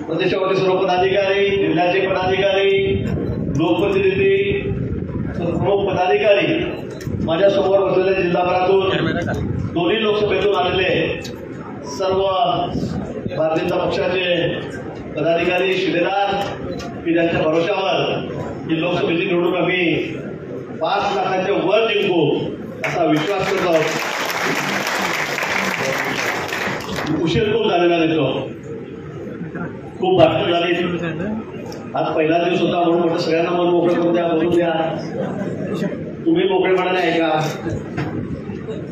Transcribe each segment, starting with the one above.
प्रदेशावरचे सर्व पदाधिकारी, जिल्ह्याचे पदाधिकारी, लोकप्रतिनिधी, प्रमुख पदाधिकारी, माझ्या समोर बसलेले जिल्हाभरातून दोन्ही लोकसभेतून आलेले सर्व भारतीय जनता पक्षाचे पदाधिकारी, शिलेदार की ज्यांच्या भरोशावर ही लोकसभेची निवडणूक आम्ही 5 लाखाच्या वर जिंकू असा विश्वास करतो. उशीर खूप झालेला दिसतो, खूप भाषण झाली. आज पहिला दिवस होता म्हणून म्हटलं सगळ्यांना मन मोकळं करून द्या, बोलून द्या. तुम्ही मोकळेपणाने ऐका.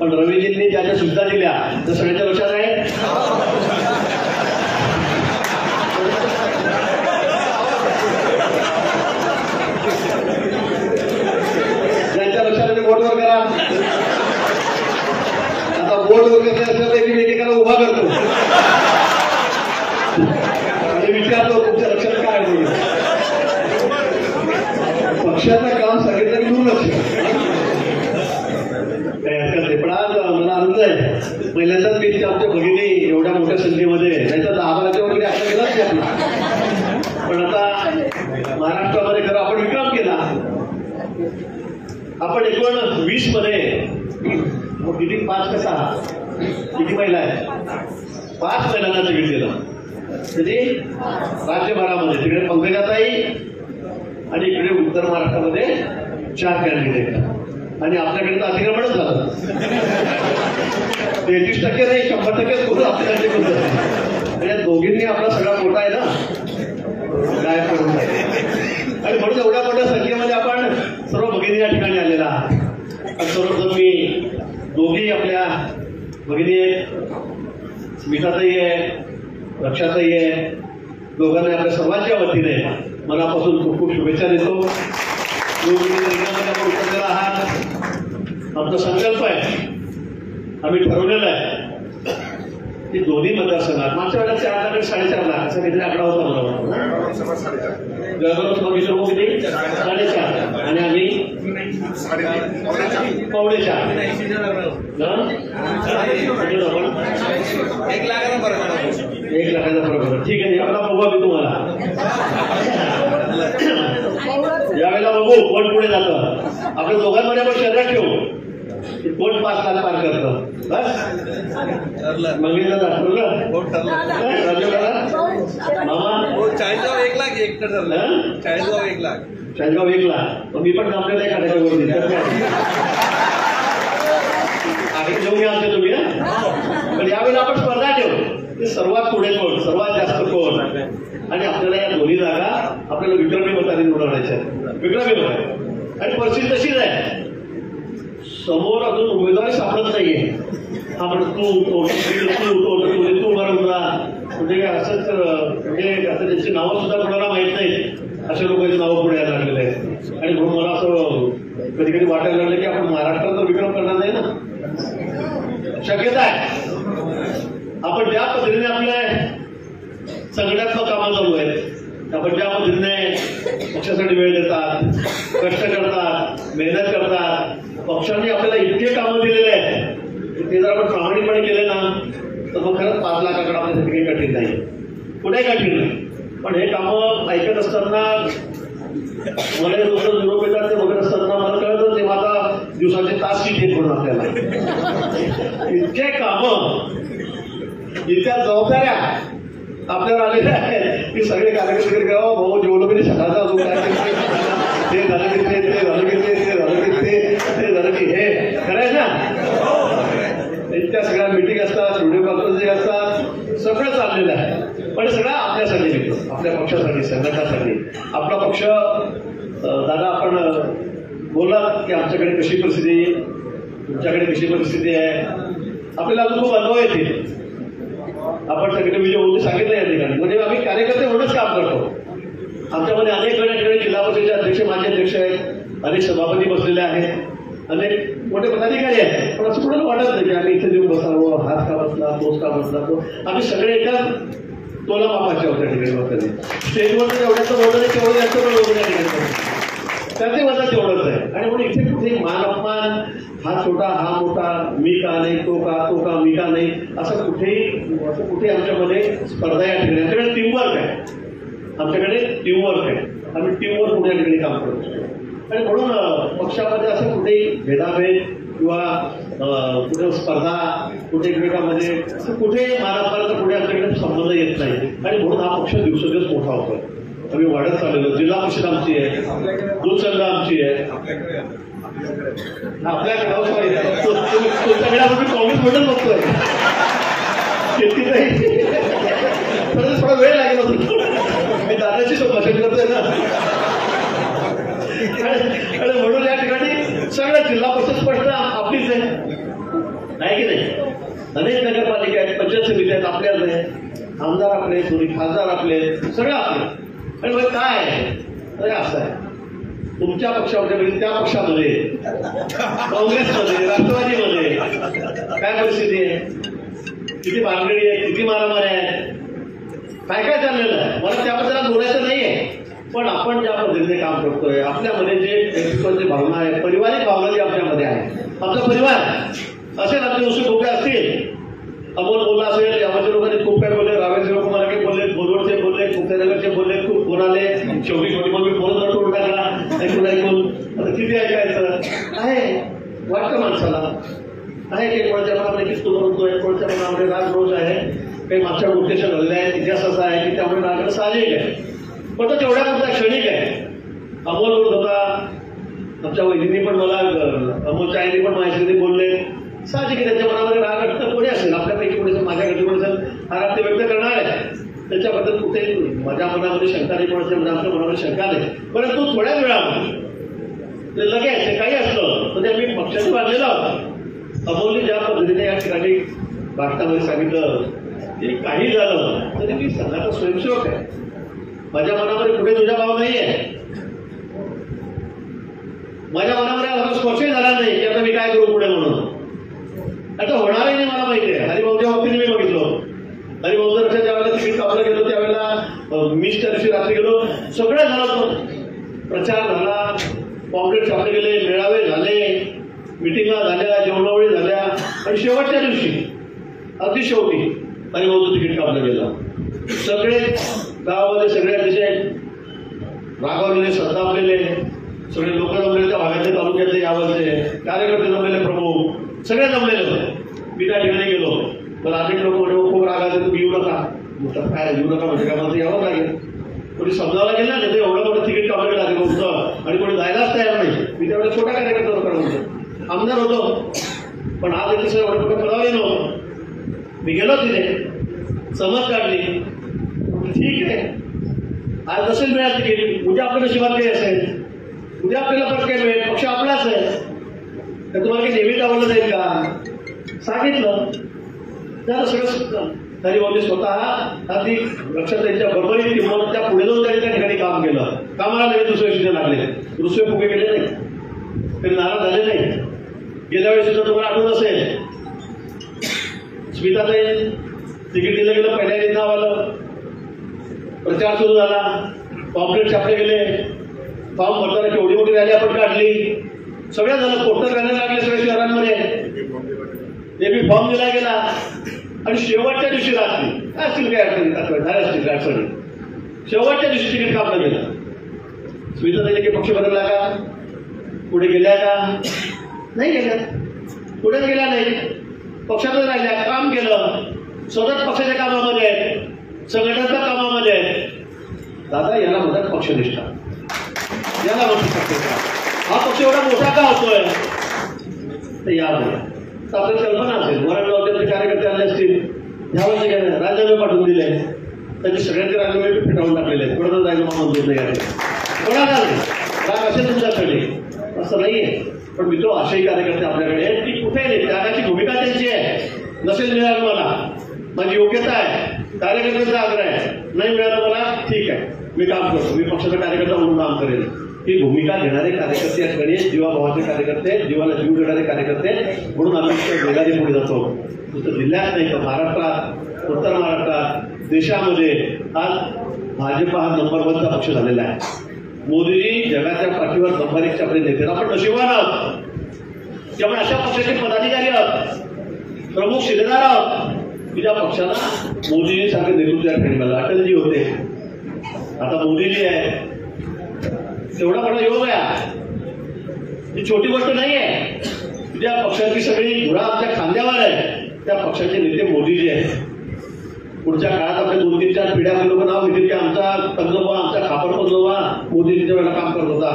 पण रवीजींनी ज्या ज्या सुविधा दिल्या त्या सगळ्यांच्या लक्षात आहे. ज्यांच्या लक्षात बोर्डवर करा. आता बोर्डवर करायचं असेल तर एकेकाला उभा करतो आणि विचारतो तुमच्या लक्षात काय बोलू. पक्षाचं काम सांगितलं की दुर्लक्ष पण आज मला आनंद आहे. पहिल्यांदाच मी आमच्या भगिनी एवढ्या मोठ्या संख्येमध्ये नाही तर 10,000 वगैरे असं गेलाच नाही आपला. पण आता महाराष्ट्रामध्ये खरं आपण विक्रम केला. आपण 1920 मध्ये किती 5 का 6 किती महिला आहे 5 महिलांना तिकीट दिलं. म्हणजे राज्यभरामध्ये तिकडे पंकजाताई आणि इकडे उत्तर महाराष्ट्रामध्ये 4 कॅन्डिडेट आणि आपल्याकडे तर अतिक्रमणच झालं. 33% नाही 100% करून आपल्याकडे करून म्हणजे दोघींनी आपला सगळा मोठा आहे ना गायब करून आणि म्हणून एवढ्या मोठ्या संख्येमध्ये आपण सर्व भगिनी या ठिकाणी आलेला आहात. सर्वप्रथम मी दोघी आपल्या भगिनी आहेत, स्मिताताई आहे, रक्षाताई आहे, दोघांना आपल्या सर्वांच्या वतीने मनापासून खूप खूप शुभेच्छा देतो. आपण उतरलेला आहात. आमचा संकल्प आहे, आम्ही ठरवलेलं आहे की दोन्ही मतदारसंघात मागच्या वेळेला 4 लाख आणि 4.5 लाख असा काहीतरी आकडा होता मला जळगाव बघितलं किती 4.5 आणि आम्ही 4.5 1 लाखाचा फरक. ठीक आहे, यावेळेला बघू आम्ही तुम्हाला यावेळेला बघू कोण पुढे जातं. आपल्या दोघांमध्ये आपण शरीरात ठेवू कोण 5 लाख पार करतं. बस मंगेशला दाखवलं मामा 40 लाख एक ठरलं. 40 लाख 1 लाख. मी पण जमलेलं आहे खाण्याच्या वरती आधी घेऊन या आमच्या तुम्ही. पण यावेळेला आपण स्पर्धा ठेवू सर्वात पुढे कोण, सर्वात जास्त कोण. आणि आपल्याला या दोन्ही जागा आपल्याला विक्रमी मताने निवडवायच्या आहेत. विक्रमी मत आणि परिस्थिती तशीच आहे. समोर अजून उमेदवारी सापडत नाहीये. आपण तू बरं म्हणजे असंच म्हणजे आता त्यांची नावं सुद्धा कोणाला माहीत नाही अशा लोकांची नावं पुढे यायला लागलेले आहेत. आणि म्हणून मला असं कधी कधी वाटायला लागलं की आपण महाराष्ट्रात तर विक्रम करणार नाही ना. शक्यता आहे आपण ज्या पद्धतीने आपल्या संघटनात्मक कामं चालू आहेत आपण ज्या पद्धतीने पक्षासाठी वेळ देतात, कष्ट करतात, मेहनत करतात. पक्षांनी आपल्याला इतके कामं दिलेले आहेत ते जर आपण प्रामाणिकपणे केले ना तर मग खरंच 5 लाखाकडे आपल्यासाठी काही कठीण नाही, कुठे कठीण नाही. पण हे कामं ऐकत असताना मला रोज निरोप येतात ते बघत असताना मला कळतं ते माझा दिवसाचे तास किती आहेत म्हणून आपल्याला इतके कामं इतक्या जबाबदाऱ्या आपल्याला आलेल्या आहेत की सगळे कार्यकर्ते करावं भाऊ जेवढं मी सकाळचा अजून काय ते झालं की ते झालं की ते झालं की ते झालं की हे करायचं ना. इतक्या सगळ्या मिटिंग असतात, व्हिडिओ कॉन्फरन्सिंग असतात, सगळं चाललेलं आहे. पण सगळं आपल्यासाठी येतो, आपल्या पक्षासाठी, संघटनासाठी. आपला पक्ष दादा आपण बोललात की आमच्याकडे कशी परिस्थिती, तुमच्याकडे कशी परिस्थिती आहे. आपल्याला अजून खूप अनुभव येतील. आपण सगळे विजय होते सांगितलं या ठिकाणी म्हणजे आम्ही कार्यकर्ते म्हणूनच काम करतो. आमच्यामध्ये अनेक वेळेकडे जिल्हा परिषदेचे अध्यक्ष, माजी अध्यक्ष आहेत, अनेक सभापती बसलेले आहेत, अनेक मोठे पदाधिकारी आहेत. पण असं कुणाला वाटत नाही की आम्ही इथे येऊन बसावं, हात का बसला, तोच का बसला, तो आम्ही सगळे एका तोला मापाच्या होत्या ठिकाणी बसले. स्टेजवर एवढ्याचं बोलणं तेवढं जास्त पण लोक त्या ठिकाणी त्याचे वजन तेवढंच आहे. आणि म्हणून इथे कुठे मान अपमान, हा छोटा हा मोठा, मी का नाही, तो का मी का नाही, असं कुठे आमच्यामध्ये स्पर्धा या ठिकाणी. आमच्याकडे टीमवर्क आहे, आम्ही टीमवर्क पुढे ठिकाणी काम करतो. आणि म्हणून पक्षामध्ये असं कुठेही भेदाभेद किंवा कुठे स्पर्धा, कुठे एकमेकांमध्ये असं कुठे मानापाराचा कुठे आमच्याकडे संबंध येत नाही. आणि म्हणून हा पक्ष दिवसेदिवस मोठा होतोय. आम्ही वाढत चाललेलो. जिल्हा परिषद आमची आहे, दूध संघ आमची आहे. आपल्याकडे तुमच्याकडे आपण काँग्रेस म्हणून बघतोय. थोडा वेळ लागेल होतो. मी दादाची भाषण करतोय ना. आणि म्हणून या ठिकाणी सगळ्या जिल्हा परिषद स्पष्ट आपलीच आहे की नाही. अनेक नगरपालिका आहेत, पंचायत समिती आहेत, आपल्याच आहे. आमदार आपले, थोडी खासदार आपले, सगळं आपले. आणि मग काय आहे, अरे असं आहे तुमच्या पक्षामध्ये म्हणजे त्या पक्षामध्ये, काँग्रेसमध्ये, राष्ट्रवादीमध्ये काय परिस्थिती आहे, किती भानगडी आहे, किती मारामारी आहे, काय काय चाललेलं आहे. मला त्याबद्दल बोलायचं नाहीये. पण आपण ज्या पद्धतीने काम करतोय, आपल्यामध्ये जे व्यक्तित्वाची भावना आहे, पारिवारिक भावना जी आपल्यामध्ये आहे, आपला परिवार असेल, आपले दुसरे लोक असतील, अमोल बोलला असेल, यामध्ये लोकांनी खूप काय बोलले, रावेचे लोक मला काही बोलले, बोलवडचे बोलले, कुकनगरचे बोलले, खूप फोन आले, शेवटी मग मी फोन करून टाकला, ऐकून आता किती ऐकायचं आहे. वाटतं माणसाला आहे की कोणाच्या मनामध्ये किस्तू बनवतोय, कोणाच्या मनामध्ये राग रोष आहे, काही मागच्या गोष्टी घडल्या आहेत, इतिहास असा आहे की त्यामुळे राग साहजिक आहे. पण तो तेवढ्या पुरता क्षणिक आहे. अमोल बोलत होता, आमच्या वहिनींनी पण मला, अमोलच्या आईने पण माझ्याशी बोलले, साहजिक आहे त्यांच्या मनामध्ये राग असतं. कोणी असेल आपल्यापैकी कोणी असेल, माझ्याकडे कोणी असेल, हा राग ते व्यक्त करणार आहे. त्याच्याबद्दल कुठे माझ्या मनामध्ये शंका नाही, कोणाच्या आमच्या मनामध्ये शंका नाही. परंतु थोड्या वेळामध्ये लगेच काही असलं तर ते आम्ही पक्षाने बांधलेलं आहोत. अमोलने ज्या पद्धतीने या ठिकाणी भाषणामध्ये सांगितलं की काही झालं तरी मी संघाचा स्वयंसेवक आहे. माझ्या मनामध्ये कुठे तुझा भाव नाही आहे. माझ्या मनामध्ये असा स्पर्शही झाला नाही की आता मी काय करू पुढे म्हणून. आता होणारही नाही मला माहिती आहे. हरिभाऊच्या बाबतीने मी बघितलो. हरिभाऊच्या लक्षात ज्यावेळेला तिकीट कापलं गेलो त्यावेळेला मीच त्या दिवशी रात्री गेलो, सगळं झालं. प्रचार झाला, पॉम्पलेट छापले गेले, मेळावे झाले, मिटिंगा झाल्या, जेवणावळी झाल्या. आणि शेवटच्या दिवशी अगदी शेवटी हरिभाऊचं तिकीट कापलं गेलं. सगळे गावामध्ये सगळे अतिशय रागावलेले, संतापलेले, सगळे लोक जमलेले, त्या भागातले, तालुक्यातले, यावरचे कार्यकर्ते जमलेले, प्रमुख सगळे जमलेले होते. मी त्या ठिकाणी गेलो तर अनेक लोक म्हणजे खूप रागाचे, तुम्ही येऊ नका. काय येऊ नका म्हणजे काय, मला यावं लागेल. कोणी समजावला गेलं ना, ते एवढं मोठं तिकीट कापलं लागेल होतं आणि कोणी जायलाच तयार नाही. मी त्यावेळेला छोटा कार्यकर्ता होतो, आमदार होतो, पण आज येथे सर एवढं मोठं पदावही नव्हतं. मी गेलो तिथे, समज काढली, ठीक आहे आज नसेल मिळालं तिकीट, उद्या आपल्या नशिबात काही असेल, उद्या आपल्याला परत काही मिळेल, पक्ष आपलाच आहे, तर तुम्हाला काही नेहमीच आवडलं जाईल का. सांगितलं त्याला सगळं. हरिभाऊने स्वतः अगदी लक्षात त्यांच्या बरोबरीत किंवा त्या पुढे जाऊन त्यांनी त्या ठिकाणी काम केलं. कामाला लगेच दुसऱ्या दिवशी लागले, दुसरे फुगे गेले नाही, तरी नाराज झाले नाही. गेल्या वेळेस सुद्धा तुम्हाला आठवत असेल, स्मिताताई तिकीट दिलं गेलं, पहिल्या नाव आलं, प्रचार सुरू झाला, पॉम्पलेट छापले गेले, फॉर्म भरताना केवढी मोठी रॅली आपण काढली, सगळं झालं. पोस्टर घालायला लागले सगळ्या शहरांमध्ये, एबी फॉर्म दिला गेला. आणि शेवटच्या दिवशी रात्री असतील काय अडचणी, झाल्या असतील काय अडचणी, शेवटच्या दिवशी तिकीट कापलं गेलं. स्मिताताईने की पक्ष बदलला का, पुढे गेल्या का, नाही गेल्या, पुढेच गेल्या नाही, पक्षातच राहिल्या, काम केलं, सतत पक्षाच्या कामामध्ये आहेत, संघटनाच्या कामामध्ये आहेत. दादा याला म्हणतात पक्षनिष्ठा, याला म्हणतात पक्षनिष्ठा. हा पक्ष एवढा मोठा का होतोय तर यामुळे आपल्याला कल्पना असेल. मराठवाड्यातले कार्यकर्ते आले असतील, ह्यावर्षी काय राजीनामे पाठवून दिले, त्यांचे सगळ्यांचे राजीनामे फिटावून टाकलेले आहेत. कोणाचा राजीनामा मंजूर नाही आहे, कोणाला राग असेल तुमच्याकडे असं नाहीये. पण मित्र असेही कार्यकर्ते आपल्याकडे आहेत की कुठे नाही, त्यागाची भूमिका त्यांची आहे. नसेल मिळालं मला, माझी योग्यता आहे, कार्यकर्त्यांचा आग्रह आहे, नाही मिळालं मला ठीक आहे, मी काम करतो, मी पक्षाचा कार्यकर्ता म्हणून काम करेल. ही भूमिका घेणारे कार्यकर्ते या ठिकाणी, जीवाभावाचे कार्यकर्ते, जीवाला जीव देणारे कार्यकर्ते, म्हणून आम्ही वेगाने पुढे जातो. नुसतं जिल्ह्यात नाही तर महाराष्ट्रात, उत्तर महाराष्ट्रात, देशामध्ये आज भाजप हा नंबर 1चा पक्ष झालेला आहे. मोदीजी जगाच्या पाठीवर नंबरचे आपले नेते आपण नशिबान आहोत की आपण अशा पक्षाचे पदाधिकारी आहोत, प्रमुख शिलेदार आहोत की ज्या पक्षाला मोदीजीसारखे नेतृत्व या ठिकाणी मिळालं. अटलजी होते, आता मोदीजी आहे. तेवढा मोठा योग आहे, ही छोटी गोष्ट नाही आहे. ज्या पक्षाची सगळी धुरा आमच्या खांद्यावर आहे त्या पक्षाचे नेते मोदीजी आहेत. पुढच्या काळात आपल्या 2-3-4 पिढ्या लोक नाव घेतील की आमचा पंजोबा, आमचा खापर पंजोबा मोदीजीच्या वेळेला काम करत होता,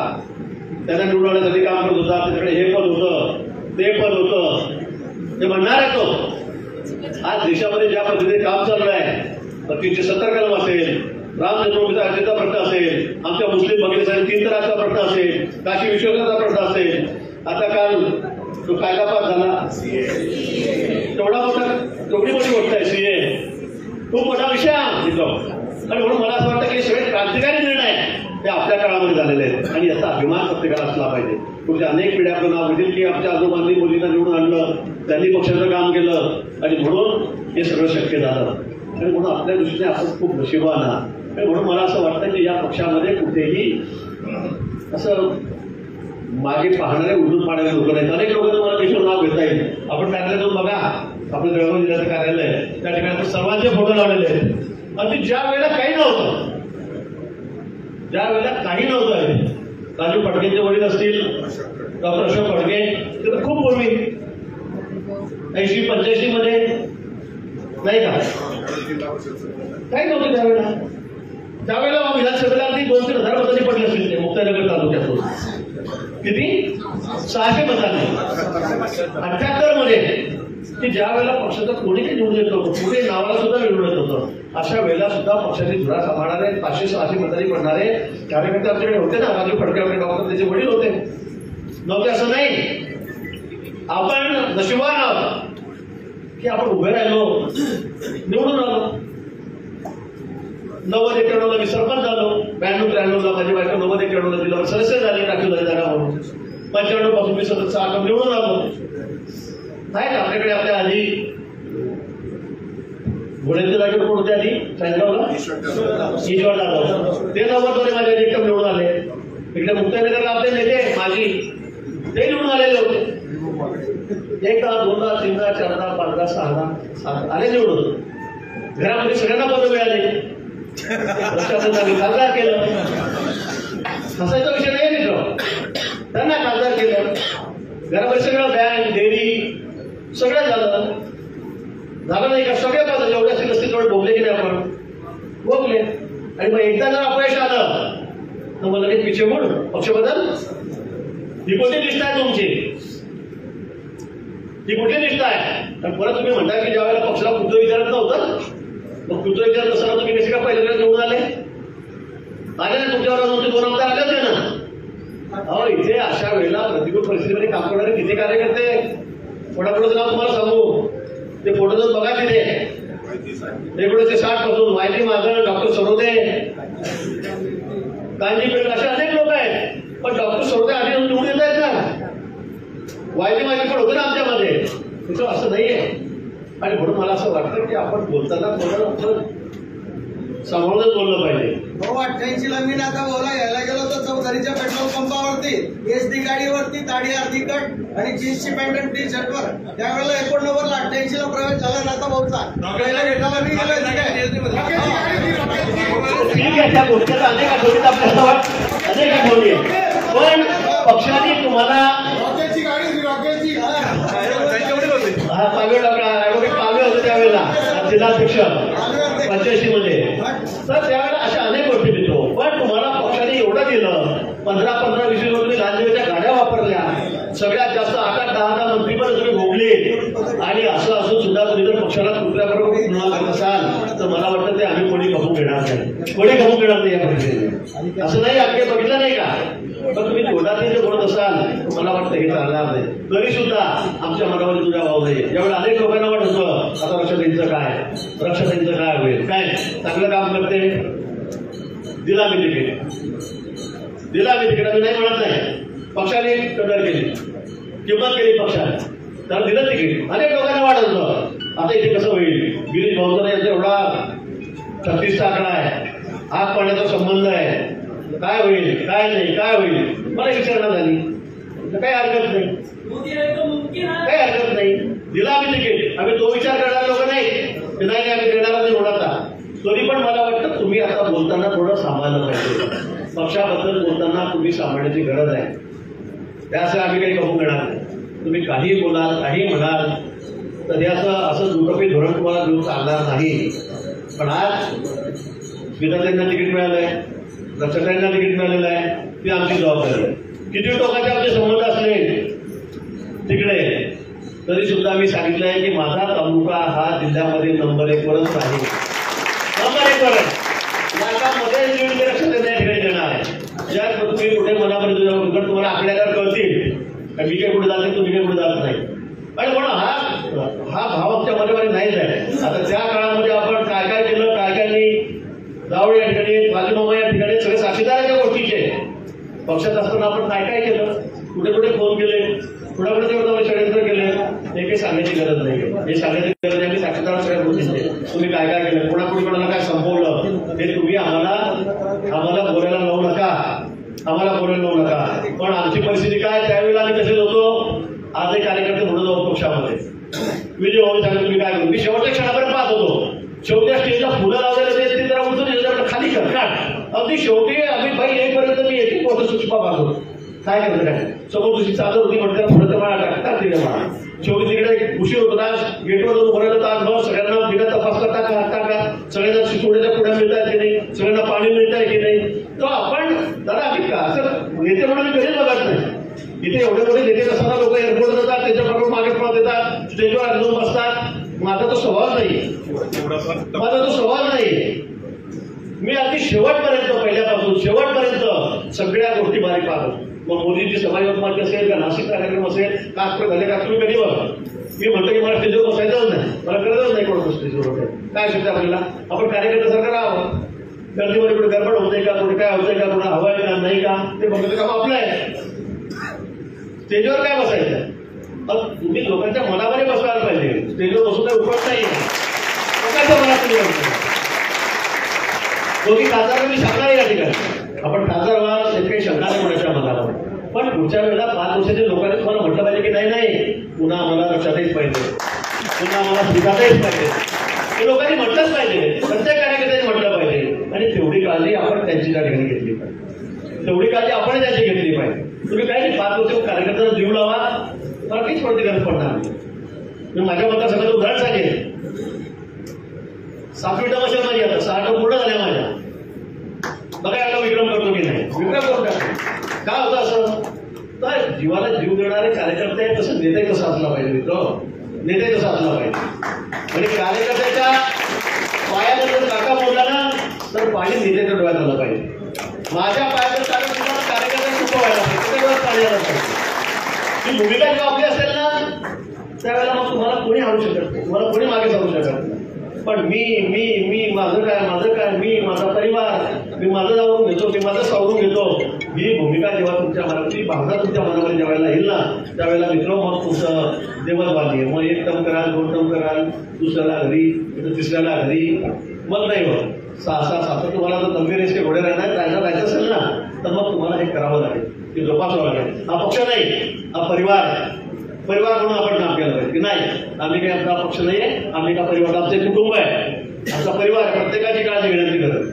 त्यांना निवडून आणण्यासाठी काम करत होता, त्याच्याकडे हे पद होतं, ते पद होतं, ते म्हणणार आहे तो. आज देशामध्ये ज्या पद्धतीने काम चालू आहे, 370 कलम असेल, राम जन्मभूमीचा अयोध्येचा प्रश्न असेल, आमच्या मुस्लिम भगिनीसाठी 3 तलाकचा प्रश्न असेल, काशी विश्वनाथाचा प्रश्न असेल, आता काल तो कायदा पास झाला, तेवढी मोठी गोष्ट आहे सीए, खूप मोठा विषय आहे मित्र. आणि म्हणून मला असं वाटतं की सगळे क्रांतिकारी निर्णय हे आपल्या काळामध्ये झालेले आहेत आणि याचा अभिमान प्रत्येकाला असला पाहिजे. पुढच्या अनेक पिढ्या आपलं नाव घेतील की आमच्या आजोबांनी मोदींना निवडून आणलं, त्यांनी पक्षाचं काम केलं आणि म्हणून हे सगळं शक्य झालं. आणि म्हणून आपल्या दृष्टीने आपण खूप नशिबान आहात. आणि म्हणून मला असं वाटतं की या पक्षामध्ये कुठेही असं मागे पाहणारे उलटून पाहणारे लोक नाहीत. अनेक लोक तुम्हाला देशावर नाव घेता येईल. आपण कार्यालयातून बघा, आपलं जळगाव जिल्ह्याचं कार्यालय आहे, त्या ठिकाणी आपण सर्वांचे फोटो लावलेले आहेत. आणि ज्या वेळेला काही नव्हतं, ज्या वेळेला काही नव्हतं, राजू फडकेंचे वडील असतील, डॉक्टर अशोक फडके, ते तर खूप पूर्वी 80-85 मध्ये नाही का काही नव्हतं त्यावेळेला. त्यावेळेला विधानसभेला अगदी 2-3 हजार मतांनी पडले असतील ते मुक्ताईनगर तालुक्यातून. किती? 600 मतांनी 78 मध्ये, की ज्या वेळेला पक्षाचं कोणी काही निवडून येत नव्हतं, पुढे नावाला सुद्धा निवडून येत होतं, अशा वेळेला सुद्धा पक्षाची धुरा सांभाळणारे 500-600 मतांनी पडणारे कार्यकर्ते आमच्याकडे होते ना. राजू फडके आपले डॉक्टर, त्याचे वडील होते, नव्हते असं नाही. आपण नशिबान आहोत की आपण उभे राहिलो, निवडून आलो. 90-91 मी सरपंच झालो, 92-93 माझी बायको 90-91 जिल्हा सदस्य झाले, राखीव झाले जागा म्हणून. 95 पासून मी सतत निवडून आलो. नाही का आपल्याकडे आपल्या आधी घोड्यांच्या जागेवर कोण होते आधी सायगावला ईश्वर जाधव, ते 90 माझ्या एकदम निवडून आले. इकडे मुक्ताईनगरला आपले नेते माझी ते निवडून आलेले होते. 1दा 2दा 3दा 4दा 5दा 6दा 7 आले निवडून. घरामध्ये सगळ्यांना पदं मिळाले, खासदार केलं. हसायचा विषय नाही मित्र, त्यांना खासदार केलं. घरामध्ये सगळं बँक डेअरी सगळं झालं नाही का. सगळे पद जेवढे असतील असतील तेवढे भोगले की नाही आपण भोगले. आणि मग एकदा जर अपयश आलं तर मग लगेच पिछे मुड पक्ष बदल. ही कोणती निष्ठ आहे तुमची? ही कुठली निष्ठ आहे? आणि परत तुम्ही म्हणता की ज्या वेळेला पक्षाला कुठं विचारत नव्हतं, मग कुठं विचारत असताना तुम्ही कसे का पहिल्यांदा निवडून आले ना? तुमच्यावर 2 आमदार आले होते ना. अहो इथे अशा वेळेला प्रतिकूल परिस्थितीमध्ये काम करणारे किती कार्यकर्ते, कोणाकोणाचं नाव तुम्हाला सांगू, ते फोटो जाऊन बघा तिथे. 1960 पासून वायदी मागं, डॉक्टर सरोदे, कांजी पेट, असे अनेक लोक आहेत. पण डॉक्टर सरोदे आधी निवडून येत आहेत ना. वायदी मागे पण होतं ना आमच्यामध्ये, तिथं असं नाहीये. आणि म्हणून मला असं वाटतं की आपण बोलताना थोडं सांभाळूनच बोललं पाहिजे. 88ला मी आता बोला यायला गेलो तर चौधरीच्या पेट्रोल पंपावरती एसडी गाडीवरती दाढी अर्धी कट आणि जीन्सची पॅन्ट आणि टी शर्टवर त्यावेळेला 89ला 88ला प्रवेश झाला नाता भाऊचा. पहिला घेताना मी गेलो ठीक आहे. त्या गोष्टीचा अनेक आठवणीत आपल्या अनेक आठवणी आहेत. पण पक्षाने तुम्हाला पालवे होते त्यावेळेला जिल्हाध्यक्ष 85 मध्ये, तर त्यावेळेला अशा अनेक गोष्टी देतो. पण तुम्हाला पक्षाने एवढं दिलं, 15-20 तुम्ही लालदेवीच्या गाड्या वापरल्या, सगळ्यात जास्त 8-10 मंत्रीपद तुम्ही भोगले. आणि असं असून सुद्धा तुम्ही जर पक्षाला कुठल्याबरोबर तुलना करत असाल तर मला वाटतं ते आम्ही कोणी गमून घेणार नाही, कोणी गमून घेणार नाही या परिस्थितीने. असं नाही अगदी बघितलं नाही का. पण तुम्ही तोंडातून जे बोलत असाल मला वाटतं हे चालणार नाही. तरी सुद्धा आमच्या मनामध्ये तुझ्या भाव नाही. यावेळी अनेक लोकांना वाटत होतं आता रक्षाताईंचं काय होईल, काय चांगलं काम करते, दिला मी तिकीट आम्ही नाही म्हणत नाही. पक्षाने कदर केली, किंमत केली पक्षाने, त्याला दिलं तिकीट. अनेक लोकांना वाटत होतं आता इथे कसं होईल. गिरीश भाऊचा यांचा एवढा 36चा आकडा आहे, आग पाण्याचा संबंध आहे, काय होईल काय नाही काय होईल मला विचारणा झाली, काही हरकत नाही, काही हरकत नाही. दिला आम्ही तिकीट, आम्ही तो विचार करणारे लोक नाही की नाही आम्ही देणार नाही होणार. तरी पण मला वाटतं तुम्ही आता बोलताना थोडं सांभाळलं पाहिजे. पक्षाबद्दल बोलताना तुम्ही सांभाळण्याची गरज आहे. त्यासाठी आम्ही काही कबूल करणार नाही. तुम्ही काही बोलाल काही म्हणाल तर हे असं दुटोपी धोरण तुम्हाला देऊ चालणार नाही. पण आज स्मिताताईंना तिकीट मिळालंय, रक्षकांना तिकीट मिळालेलं आहे, ती आमची जबाबदारी आहे. किती टोकाचे आमचे संबंध असले तिकडे तरी सुद्धा मी सांगितलं आहे की माझा तालुका हा जिल्ह्यामध्ये नंबर 1 वरच राहील. नंबर 1 वर लाखामध्ये लीड रक्षण त्या ठिकाणी देणार आहे. ज्या तुम्ही कुठे मनामध्ये तुम्हाला आकड्यावर कळतील मी काही कुठे जात तुम्ही काही कुठे जात नाही. आणि म्हणून हा भाव आमच्या मनामध्ये नाहीच आहे. आता त्या काळामध्ये आपण काय काय केलं काय काय नाही, जावळे या ठिकाणी बाजूमामा या ठिकाणी सगळे साक्षीदार आहे त्या गोष्टीचे. पक्षात असताना आपण काय काय केलं, कुठे कुठे फोन केले, कुणाकडे तेवढं षडयंत्र केले, हे काही सांगण्याची गरज नाही. हे सांगण्याची गरज आहे. मी साक्षीदार सगळ्या गोष्टीचे तुम्ही काय काय केलं, कोणाकुणी कोणाला काय संपवलं हे तुम्ही आम्हाला बोलायला लावू नका, आम्हाला बोलायला लावू नका. पण आमची परिस्थिती काय, त्यावेळेला आम्ही कसे होतो, आज एक कार्यकर्ते म्हणून जाऊ पक्षामध्ये. विजय भाऊ सांगा तुम्ही काय करू, मी शेवटच्या क्षणापर्यंत पाहत होतो. शेवटच्या स्टेजला फुलं लावलेलं ते जरा उठून खाली करतात. अगदी शेवटी आम्ही बाई येईपर्यंत मी एक मोठं सूक्ष्म पाहतो काय करतं काय समोर दुसरी चालू होती म्हटलं पुढे तर मला टाकतात तिकडे मला. शेवटी तिकडे उशीर होता, गेटवर जाऊन भरायला तास मग सगळ्यांना बिना तपास टाका सगळ्यांना शिकवण्याच्या पुढ्या मिळत आहेत की नाही, सगळ्यांना पाणी मिळत आहे की नाही. तर आपण दादा आम्ही का असं नेते म्हणून मी कधीच बघत नाही. इथे एवढे मोठे नेते असताना लोक एअरपोर्ट जातात, त्याच्याबरोबर मागे पळत येतात, स्टेजवर आणून बसतात. माझा तो स्वभाव नाही, माझा तो स्वभाव नाही. मी अगदी शेवटपर्यंत पहिल्यापासून शेवटपर्यंत सगळ्या गोष्टी बारीक पाहतो. मग मोदींची सभा यवतमाळची असेल का नाशिकचा कार्यक्रम असेल का आजपर्यंत झाले का तुम्ही कधी बघा. मी म्हणतो की मला स्टेजवर बसायचंच नाही, मला करतच नाही कोण स्टेजवर. काय शक्य आपल्याला, आपण कार्यकर्त्यासारखं राहावं. गर्दीमध्ये कुठे गडबड होते का, कुठे काय होतंय का, कुठे हवं आहे का नाही का ते बघायचं काम आपलं आहे. स्टेजवर काय बसायचं, तुम्ही लोकांच्या मनामध्ये बसवायला पाहिजे. स्टेजवर बसून काय उपयोग नाही. लोकांच्या मनात तुम्ही बसतो. दोघी खासदार मी सांगणार या ठिकाणी आपण खासदार व्हा, काही शंका नाही कोणाच्या मनावर. पण पुढच्या वेळेला 5 वर्षाच्या लोकांनी तुम्हाला म्हटलं पाहिजे की नाही नाही पुन्हा आम्हाला रक्षाताईच पाहिजे, पुन्हा आम्हाला स्मिताताईच पाहिजे. हे लोकांनी म्हटलंच पाहिजे, प्रत्येक कार्यकर्त्यांनी म्हटलं पाहिजे. आणि तेवढी काळजी आपण त्यांची त्या ठिकाणी घेतली पाहिजे, तेवढी काळजी आपण त्यांची घेतली पाहिजे. तुम्ही काय नाही 5 वर्ष कार्यकर्त्यांना जीव लावा, मला काहीच कोणती गरज पडणार नाही. मी माझ्या मतदारसंघाचं उदाहरण सांगेन. 7वी टर्म असेल माझी, आता 6 टर्म पूर्ण झाल्या माझ्या. बघा आता विक्रम करतो की नाही, विक्रम करून टाकतो. काय होतं असं, तर जीवाला जीव देणारे कार्यकर्ते आहेत तसं नेते कसं असला पाहिजे मित्र, नेते कसं असला पाहिजे. म्हणजे कार्यकर्त्याच्या पायाबद्दल काका बोलला ना तर पाणी नेत्याच्या डोळ्यात आलं पाहिजे. माझ्या पायाबद्दल कार्यकर्त्यांना खूप व्हायला पाहिजे, त्याच्या डोळ्यात पाणी आलं पाहिजे. ती भूमिका जेव्हा आपली असेल ना त्यावेळेला मग तुम्हाला कोणी आणू शकत नाही, तुम्हाला कोणी मागे जाऊ शकत नाही. पण मी माझं काय मी माझा परिवार, मी माझं जाऊन घेतो, मी माझं सावरून घेतो, ही भूमिका जेव्हा तुमच्या मनात, भावना तुमच्या मनामध्ये ज्या वेळेला येईल ना त्यावेळेला मित्र मग तुमचं देवतवादी आहे. मग 1 टर्म कराल, 2 टर्म कराल, दुसऱ्याला घरी, तिसऱ्याला घरी, मग नाही होत. 6 तुम्हाला जर गंभीर घोडे राहायचं असेल ना तर मग तुम्हाला हे करावं लागेल, ते जोपासावं लागेल. हा पक्ष नाही, हा परिवार म्हणून आपण काम केलं पाहिजे की नाही आम्ही काही आमचा पक्ष नाही आहे, आम्ही का परिवार, आमचे कुटुंब आहे, आमचा परिवार, प्रत्येकाची काळजी घेण्याची गरज.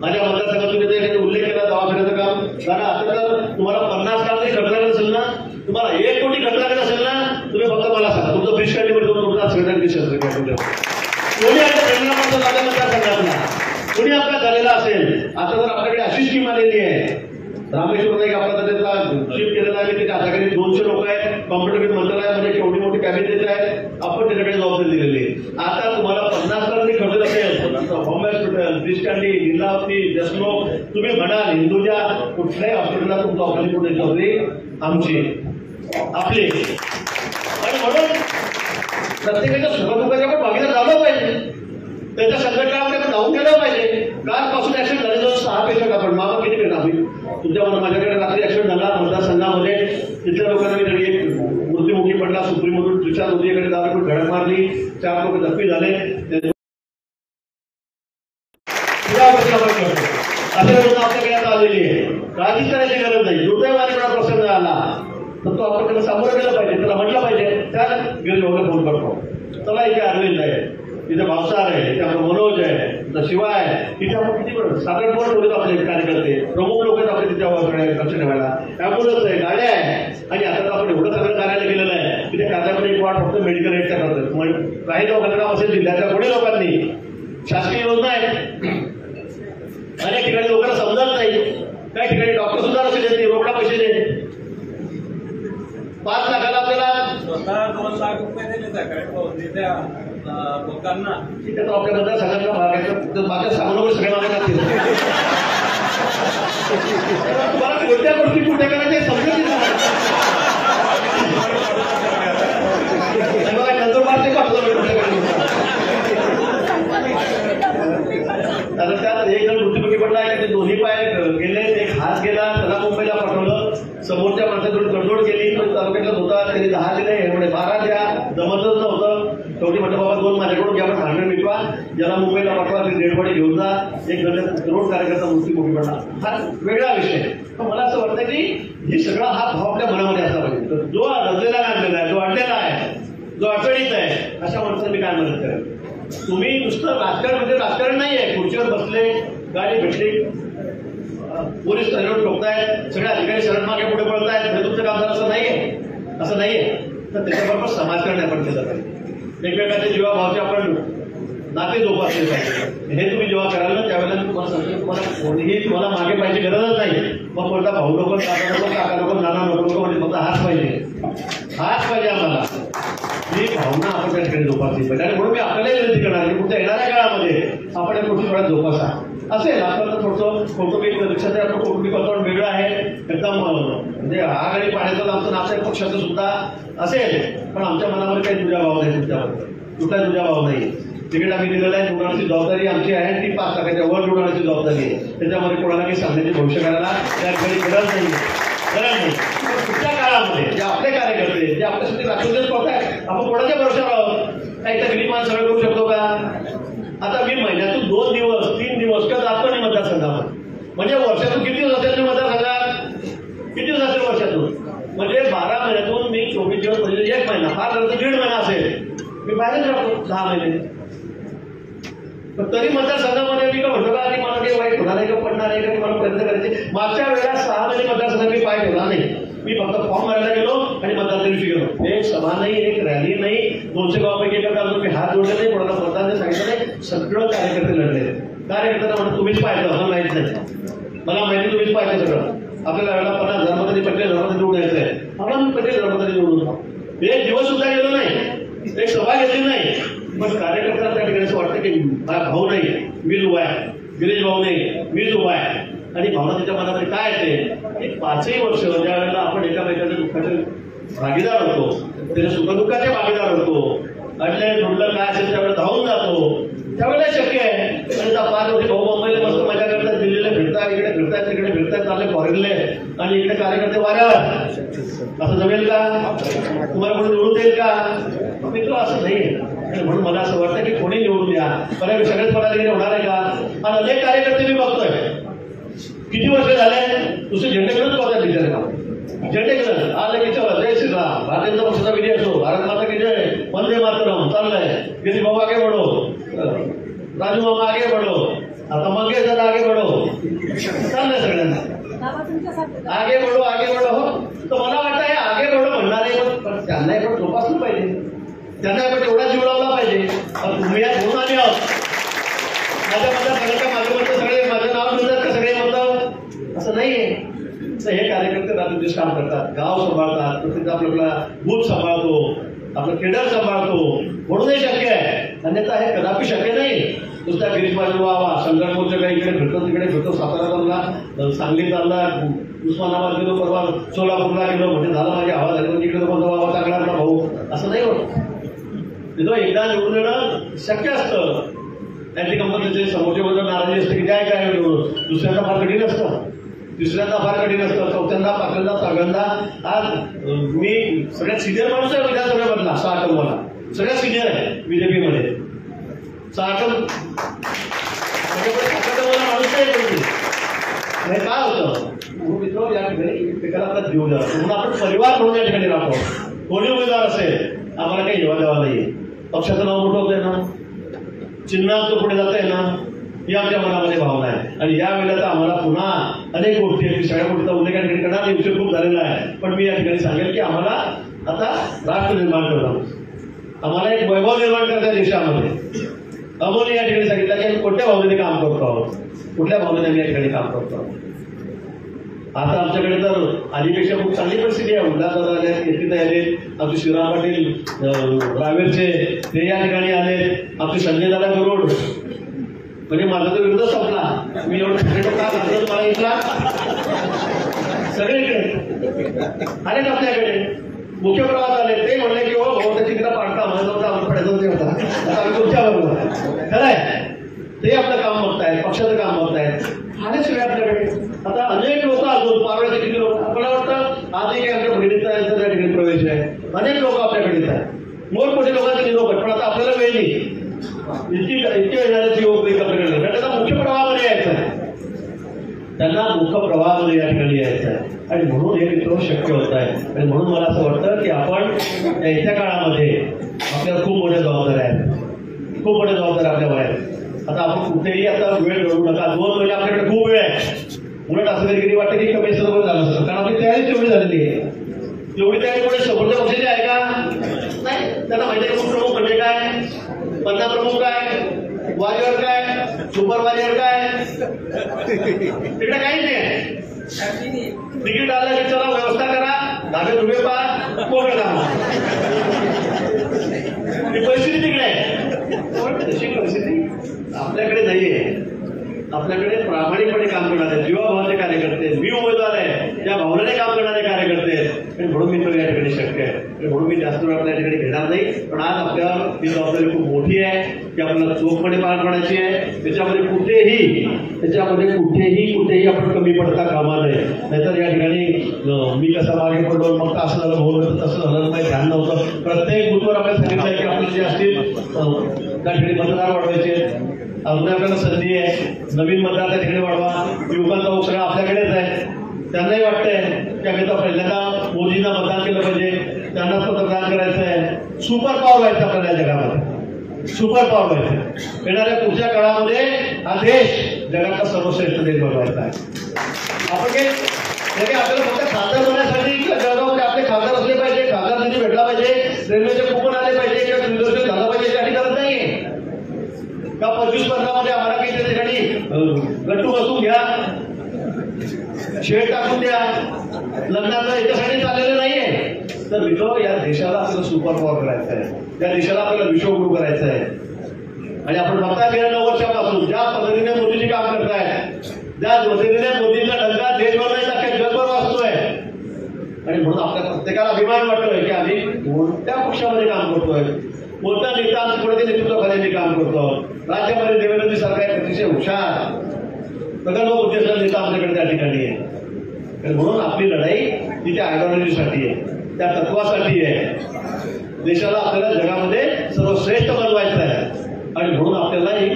माझ्या मतदारसंघात तुम्ही त्याने उल्लेख केला दवाखान्याचं काम. कारण आता तर तुम्हाला 50 लाख जरी खर्च लागत असेल ना, तुम्हाला 1 कोटी खर्च लागत असेल ना, तुम्ही फक्त मला सांगा. तुमचं ब्रिज काढलीवर तुमचा संघटन कोणी आपल्या प्रेरणापत्र झाला मतदारसंघातला, कोणी आपला झालेला असेल. आता जर आपल्याकडे अशी स्कीम आलेली आहे, रामेश्वर एक आपला त्याचा शिफ्ट केलेला आहे, त्याच्या हाताखाली 200 लोक आहेत, कॉम्प्युटर मंत्रालयामध्ये केवढी मोठी कॅबिनेट आहेत, आपण त्याच्याकडे जबाबदारी दिलेली आहे. आता तुम्हाला 50 लाख जरी खर्च असेल, बॉम्बे हॉस्पिटल, ब्रिस्टँडी, लीलावती, जसलोक, तुम्ही म्हणाल हिंदूच्या कुठल्याही हॉस्पिटलला तुमचं ऑपरेशन होण्याची जबाबदारी आमची आपली. आणि म्हणून प्रत्येकाच्या सुखदुःखाच्या आपण भागीदार झालं पाहिजे, त्याच्या संघटनामध्ये आपण जाऊन गेलं पाहिजे. कालपासून ऍक्सिडेंट झाले जाऊन 6 पेशंट आपण मामा किती पेशंट आम्ही तुमच्या माझ्याकडे रात्री ऍक्सिडेंट झाला मतदारसंघामध्ये, तिथल्या लोकांना मी एक मृत्यूमुखी पडला, सुप्रीममधून दुसऱ्या नदीकडे दाराकडून धडक मारली, 4 लोक जखमी झाले. असे आपल्याकडे आता आलेली आहे, काळजीच करायची गरज नाही. दुर्दैवाने मला प्रसंग आला तर तो आपण त्याला सामोरं गेलं पाहिजे, त्याला म्हटलं पाहिजे. त्या गिरीभाऊला फोन करतो, चला इथे अरविंद आहे, इथे भावसार आहे, इथे आपलं मनोज आहे, इथं शिवा आहे, तिथे आपण किती साधारण कोण ठेवतो आपले कार्यकर्ते, प्रमुख लोक आहेत आपले तिथे लक्ष ठेवायला, ॲम्ब्युलन्स आहे, गाड्या आहे. आणि आता तर आपण एवढं सगळं कार्यालय केलेलं आहे की त्या कार्यामध्ये एक वाट फक्त मेडिकल एडच्या करतात. मग काही लोकांना असेल जिल्ह्याच्या कोणी लोकांनी शासकीय योजना आहेत, अनेक ठिकाणी लोकांना समजत नाही. काही ठिकाणी डॉक्टर सुद्धा लक्ष देत नाही, रोकडा पैसे देत. 5 लाखाला आपल्याला स्वतः 2 लाख रुपये दिले त्या लोकांना. तिथे तो आपल्या बद्दल सगळ्यांना मागायचं, माझ्या सांगून सगळे मागे लागतील. तुम्हाला कोणत्या गोष्टी कुठे करायचे समजत नाही. नंतर मारते आता त्यात एक जण मृत्यूमुखी पडला आहे, ते दोन्ही पाय गेले, एक हात गेला, त्याला मुंबईला पाठवलं. समोरच्या माणसाकडून गडबड केली, तो तालुक्यातलाच होता, त्यांनी 10 दिले, एवढे 12 द्या, जमतच नव्हतं. शेवटी म्हटलं बाबा 2 माझ्याकडून घ्या, पण भांडण मिटवा, ज्याला मुंबईला पाठवा ते डेडबॉडी घेऊन जा. एक करोड कार्यकर्ता मृत्यूमुखी पडला, हा वेगळा विषय. पण मला असं वाटतं की ही सगळा हा भाव आपल्या मनामध्ये असला पाहिजे. तर जो रचलेला गाजलेला आहे, जो अडलेला आहे, जो अडचणीत आहे, अशा माणसाला मी काय मदत करेल. तुम्ही नुसतं राजकारण म्हणजे राजकारण नाही आहे. खुर्चीवर बसले, गाडी भेटली, पोलीस स्टेशनवर ठोकतायत, सगळे अधिकारी शरण मागे पुढे पळतायत, हे तुमचं काम झालं असं नाहीये, असं नाहीये. तर त्याच्याबरोबर समाजकारण आपण केलं पाहिजे. एकमेकांच्या जीवाभावाचे आपण नाते जोपासले पाहिजे. हे तुम्ही जेव्हा कराल ना त्यावेळेला मी तुम्हाला सांगतो, तुम्हाला मागे पाहिजे गरजच नाही. मग कोणता भाऊ नको, काका नको, काका नको, नाना नको, म्हणजे फक्त हाच पाहिजे आम्हाला. ही भावना आपण त्या ठिकाणी जोपासली पाहिजे. आणि म्हणून मी आपल्याला विनंती करणार की पुढच्या येणाऱ्या काळामध्ये आपण या गोष्टी थोड्या जोपासा. असेल आपल्याला थोडंसं कौटुंबिक परीक्षाचं आपलं कौटुंबिक वातावरण वेगळं आहे, एकदम म्हणजे आग आणि पाण्याचं आमचं नातं पक्षाचं सुद्धा असेल, पण आमच्या मनामध्ये काही दुजाभाव नाही. तुमच्याबद्दल कुठलाही दुजाभाव नाही. तिकीट आम्ही दिलेलं आहे, निवडण्याची जबाबदारी आमची आहे, ती 5 लाखाच्या वर निवडण्याची जबाबदारी आहे. त्याच्यामध्ये कोणाला काही सांगण्याची भविष्य करायला त्या ठिकाणी गरज नाही. पुढच्या काळामध्ये जे आपले कार्यकर्ते जे आपल्यासाठी राष्ट्रवादीच करतायत, आपण कोणाच्या भरोशावर आहोत. काही तर गरीब सगळं करू शकतो का. आता मी महिन्यातून 2 दिवस 3 दिवस किंवा जातो नाही मतदारसंघामध्ये. म्हणजे वर्षातून किती दिवस असेल मतदारसंघात, किती दिवस असेल वर्षातून, म्हणजे 12 महिन्यातून मी 24 दिवस म्हणजे 1 महिना, फार झालं तर 1.5 महिना असेल मी बाहेरच राहतो 10 महिने. पण तरी मतदारसंघामध्ये मी का म्हणतो का की मला काही वाईट होणार आहे का, पडणार आहे का, मला प्रयत्न करायचे. मागच्या वेळेला 6 महिने मतदारसंघात मी पाय ठेवला नाही. मी फक्त फॉर्म भरायला गेलो आणि मतदार दिवशी गेलो. एक सभा नाही, एक रॅली नाही, 200 गावापैकी एका गावात मी हात जोडले नाही, कोणाला मतदान सांगितलं नाही. सगळं कार्यकर्ते लढले. कार्यकर्त्यांना म्हणून तुम्हीच पाहिजे असं माहित नाही, मला माहिती तुम्हीच पाहिजे सगळं. आपल्याला वेळेला 50,000 मध्ये 45,000 मध्ये निवडून यायचंय, आपण 45,000 मध्ये निवडून एक दिवस सुद्धा गेलो नाही, एक सभा घेतली नाही. पण कार्यकर्त्यांना त्या ठिकाणी असं वाटतं की हा भाऊ नाही मीच उभा आहे, गिरीश भाऊ नाही मीच उभा आहे. आणि भावना त्याच्या मनामध्ये काय येते की 5ही वर्ष ज्या वेळेला आपण एकामेकाच्या दुःखाचे भागीदार होतो, त्याच्या सुखदुःखाचे भागीदार होतो, अडलं धुडलं काय असेल त्यावेळेला धावून जातो, त्यावेळेला शक्य आहे. आणि 5 वर्ष भाऊ मुंबईला मस्त मजा करतात, दिल्लीला फिरतात, इकडे फिरतात, तिकडे फिरतात, चालले फॉरेनले, आणि इकडे कार्यकर्ते वाऱ्यावर. असं जमेल का. तुम्हाला कोणी निवडून देईल का. मित्र असं नाही. म्हणून मला असं वाटतं की कोणी निवडून द्या, पण सगळेच पदाधिकारी होणार आहे का. आणि अनेक कार्यकर्ते मी बघतोय किती वर्ष झाले दुसरे झेंडे घेऊनच पाहतात बिचारे. झेंडे घेऊन आलं की चला जय श्रीराम, भारतीय जनता पक्षाचा विजय असो, भारत माता की जय, वंदे मातरम चाललंय, गिरीश भाऊ आगे बढो, राजू मामा आगे बढो, आता मंगेश दादा आगे बढो, चाललंय सगळ्यांना आगे बढो आगे बढो. हो तर मला वाटतं हे आगे बढो म्हणणारे पण त्यांना पण जोपासलं पाहिजे, त्यांना पण एवढा जीव लावला पाहिजे. तुम्ही या घेऊन आले आहोत, माझ्या सगळ्यांच्या माझ्या मतं सगळे माझं नाव म्हणतात का सगळे मतं, असं नाहीये. तर हे कार्यकर्ते रात्रदिवस काम करतात, गाव सांभाळतात, प्रत्येक आपल्याला बूथ सांभाळतो, आपलं खेडर सांभाळतो, म्हणूनही शक्य आहे. अन्यथा हे कदापि शक्य नाही. नुसत्या गिरीश बाजू व्हावा, संघर्षमोर्चा काही इकडे फिरतो तिकडे फिरतो, सातारा चालला, सांगली चालला, उस्मानाबाद गेलो, परवा सोलापूरला गेलो, म्हणजे झालं माझी हवा झाली, तिकडे कोणता व्हावा चांगला भाऊ, असं नाही होत. तिथं एकदा निवडून येणं शक्य असतं. अँटी कंपनीचे समोरच्याबद्दल नाराजी असते की काय काय निवडून, दुसऱ्यांदा फार कठीण असतं, तिसऱ्यांदा फार कठीण असतं, चौथ्यांदा 5व्यांदा 6व्यांदा. आज मी सगळ्यात सिनियर माणूस आहे विधानसभेमधला, 6 टर्मला सगळ्यात सिनियर आहे बीजेपीमध्ये. 6 टर्म मला माणूस नाही. काय होतं आपला जीव द्यावा म्हणून आपण परिवार म्हणून या ठिकाणी राहतो. कोणी उमेदवार असेल आम्हाला काही हेवा द्यावा नाही. पक्षाचं नाव मोठं होतंय ना, चिन्हाचं पुढे जात आहे ना, ही आमच्या मनामध्ये भावना आहे. आणि या वेळेला तर आम्हाला पुन्हा अनेक गोष्टी आहेत, सगळ्या गोष्टीचा उल्लेख या ठिकाणी करणार नाही, विषय खूप झालेला आहे. पण मी या ठिकाणी सांगेल की आम्हाला आता राष्ट्र निर्माण करणं, आम्हाला एक वैभव निर्माण करता देशामध्ये. अमोल या ठिकाणी सांगितलं की आम्ही कोणत्या भावनेने काम करतो आहोत, कुठल्या भावनेने आम्ही या ठिकाणी काम करतो आहोत. आता आमच्याकडे तर आधीपेक्षा खूप चांगली परिस्थिती आहे. उल्हासदादा आले, कीर्तिताई आले, आमचे शिवराम पाटील रावेरचे ते या ठिकाणी आले, आमचे संजय दादा गरुड. म्हणजे माझा तो विरोध संपला. मी एवढं मला इथला सगळीकडे आलेच आपल्याकडे मुख्य प्रवास आले. ते म्हणले की हो त्याची तिला पाडता म्हणत होता, आपण पडायचं ते होता, आता आम्ही तुमच्या बरोबर खरं आहे. ते आपलं काम बघतायत, पक्षाचं काम बघतायत. आलेच वेळ आपल्याकडे. आता अनेक लोक अजून पारवड्याचे किती लोक, मला वाटतं आजही काही आमच्या बहिणीचा यांचा त्या ठिकाणी प्रवेश आहे. अनेक लोक आपल्याकडे येत आहेत, मोठमोठे लोकांचे निरोप आहेत. पण आता आपल्याला वेळ नाही, इतके येणारे युवक आपल्याकडे. त्याचा मुख्य प्रवाहामध्ये यायचं आहे, त्यांना मुख्य प्रवाहामध्ये या ठिकाणी यायचं आहे. आणि म्हणून हे मित्र शक्य होत आहे. आणि म्हणून मला असं वाटतं की आपण येत्या काळामध्ये आपल्याला खूप मोठ्या जबाबदाऱ्या आहेत, खूप मोठ्या जबाबदाऱ्या आपल्यावर आहेत. आता आपण कुठेही आता वेळ घडवू नका. 2 महिने आपल्याकडे खूप वेळ आहे. उलट असं कधी वाटतं की कमी सर्व झालं असतं, कारण आपली तयारी तेवढी झालेली आहे. तेवढी तयारी पुढे समोरच्या पक्षाची आहे का नाही. त्यांना माहिती आहे प्रमुख म्हणजे काय, पंधरा प्रमुख काय, वाजवर काय, सुपरवायझर काय, तिकडे काहीच नाही. तिकीट आलं की चला व्यवस्था करा, धाबे धुबे पा कोण काम. ही परिस्थिती तिकडे आहे. तशी परिस्थिती आपल्याकडे नाहीये. आपल्याकडे प्रामाणिकपणे काम करणारे, जीवाभावाचे कार्यकर्ते, मी उमेदवार आहे त्या भावनेने काम करणारे कार्यकर्ते आहेत. आणि म्हणून मी तो या ठिकाणी शक्य आहे. आणि म्हणून मी जास्त वेळ आपल्या ठिकाणी घेणार नाही. पण आज आपल्यावर ही जबाबदारी खूप मोठी आहे की आपल्याला चोखपणे पार पाडायची आहे. त्याच्यामध्ये कुठेही आपण कमी पडता कामा नये. नाहीतर या ठिकाणी मी कसा मागे पडलो, मग असं झालं, भाऊ तसं झालं, काही ध्यान नव्हतं. प्रत्येक बूथवर आपल्याला सांगितलं आहे की आपले जे असतील त्या ठिकाणी मतदार वाढवायचे. अजून आपल्याला संधी आहे, नवीन मतदार त्या ठिकाणी वाढवा. युवकांचा उत्साह आपल्याकडेच आहे. त्यांनाही वाटतंय की आम्ही तर पहिल्यांदा मोदींना मतदान केलं पाहिजे, त्यांनाच मतदान करायचं आहे. सुपर पॉवर व्हायचं आपल्याला या जगामध्ये, सुपर पॉवर व्हायचं. येणाऱ्या पुढच्या काळामध्ये हा देश जगातला सर्वश्रेष्ठ देश बनवायचा आहे. आपण काही आपल्याला फक्त खासदार होण्यासाठी जळगावमध्ये आपले खासदार असले पाहिजे, खासदार निधी भेटला पाहिजे, रेल्वेचे कुपन आले पाहिजे किंवा दूरदर्शन झालं पाहिजे याची गरज नाहीये. का 25-15 मध्ये आम्हाला काही त्या ठिकाणी गट्टू बसून घ्या, शेड टाकून द्या, लग्नाचं याच्यासाठी चाललेलं नाहीये. तर मित्र, या देशाला आपल्याला सुपर पॉवर करायचं आहे, या देशाला आपल्याला विश्वगुरु करायचं आहे. आणि आपण बघता गेल्या 9 वर्षापासून ज्या पद्धतीने मोदीजी काम करतायत, ज्या पद्धतीने मोदींचा डंका देशभर नाही तर जगभर वाचतोय. आणि म्हणून आपल्या प्रत्येकाला अभिमान वाटतोय की आम्ही कोणत्या पक्षामध्ये काम करतोय, कोणत्या नेता कोणत्या नेतृत्वाखाली काम करतो. राज्यामध्ये देवेंद्रजी सरकार अतिशय हुशार प्रगल्भ बुद्धीचा नेता आपल्याकडे त्या ठिकाणी आहे. आणि म्हणून आपली लढाई ती त्या आयडिओलॉजीसाठी आहे, त्या तत्वासाठी आहे. देशाला आपल्याला जगामध्ये सर्वश्रेष्ठ बनवायचं आहे. आणि म्हणून आपल्यालाही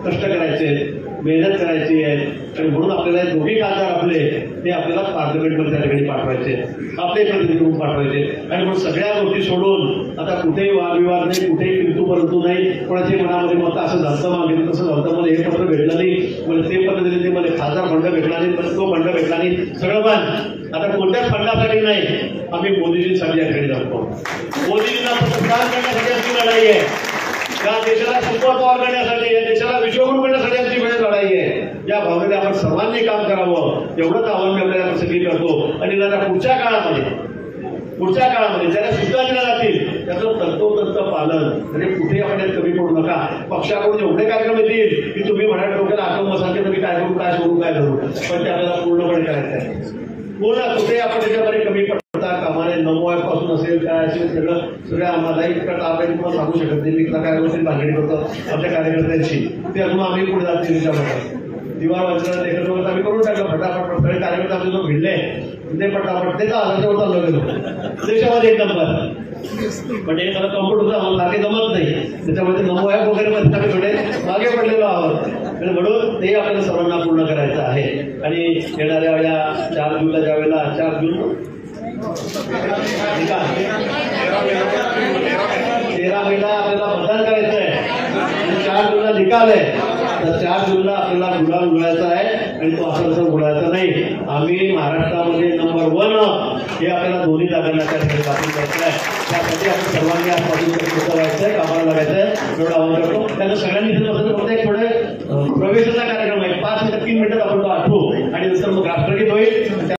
कष्ट करायचे आहेत, मेहनत करायची आहे. आणि म्हणून आपल्याला दोघी खासदार आपले ते आपल्याला पार्लमेंटमध्ये त्या ठिकाणी पाठवायचे, आपले प्रतिनिधी म्हणून पाठवायचे. आणि म्हणून सगळ्या गोष्टी सोडून आता कुठेही वादविवाद नाही, कुठेही किंतु परंतु नाही. कोणाच्या मनामध्ये मत असं झालं मागितलं तसं झालं, मला हे पत्र भेटलं नाही, मला ते पत्र दिले नाही, मला खासदार फंड भेटला नाही, मला तो फंड भेटला नाही, सगळं बंद. आता कोणत्याच फंडासाठी नाही, आम्ही मोदीजींसाठी या ठिकाणी जातो. मोदीजींना मतदान करण्यासाठी आमची लढाई आहे. या देशाला सुपर पॉवर करण्यासाठी, या देशाला विश्वगुरु करण्यासाठी आमची वेळ लढाई आहे. या भावनेने आपण सर्वांनी काम करावं एवढंच आव्हान मी आपल्याला सगळी करतो. आणि जरा पुढच्या काळामध्ये ज्याला सूचना दिल्या जातील त्याचं तंतोतंत पालन. म्हणजे कुठेही आपण कमी पडू नका. पक्षाकडून एवढे कार्यक्रम येतील की तुम्ही म्हणाल डोक्याला आठवण बसाल की तुम्ही काय करू, काय सोडू, काय करू, पण ते आपल्याला पूर्णपणे करायचं आहे. पूर्ण कुठे आपण त्याच्यामध्ये कमी पडता कामाने. नमो ॲप पासून असेल काय असेल सगळं आम्हालाही आपण तुम्हाला सांगू शकत नाही. मी काय गोष्टी भांडणी करतो आमच्या कार्यकर्त्यांची, ते अजून आम्ही पुढे जातो त्याच्यामध्ये. दिवा वाचलं लेखन वगैरे आम्ही करून टाकलं फटाफट. सगळे कार्यकर्ते आमचे जो भिडले ते पटापट ते आजारच्यावर चाललो गेलो देशामध्ये 1 नंबर. पण हे मला कम्फर्ट होतं, आम्हाला मागे जमत नाही. त्याच्यामध्ये नमो ॲप वगैरे मध्ये आम्ही थोडे मागे पडलेलो आहोत. आणि म्हणून ते आपल्याला सर्वांना पूर्ण करायचं आहे. आणि येणाऱ्या वेळा 4 जूनला ज्या वेळेला 4 जून निकाल 13 मेला आपल्याला मतदान करायचं आहे आणि 4 जूनला निकाल आहे. तर 4 जूनला आपल्याला गुलाल उडवायचा आहे आणि तो असं उडवायचा नाही. आम्ही महाराष्ट्रामध्ये नंबर 1 हे आपल्याला दोन्ही जागांना त्या ठिकाणी दाखवून द्यायचं आहे. त्यासाठी आपण सर्वांनी आजपासून कसं व्हायचं आहे, कामाला लागायचं आहे एवढं आवाहन करतो. त्यांना सगळ्यांनी फक्त एक थोडे प्रवेशाचा कार्यक्रम आहे 5 मिनिटं 3 मिनिटात आपण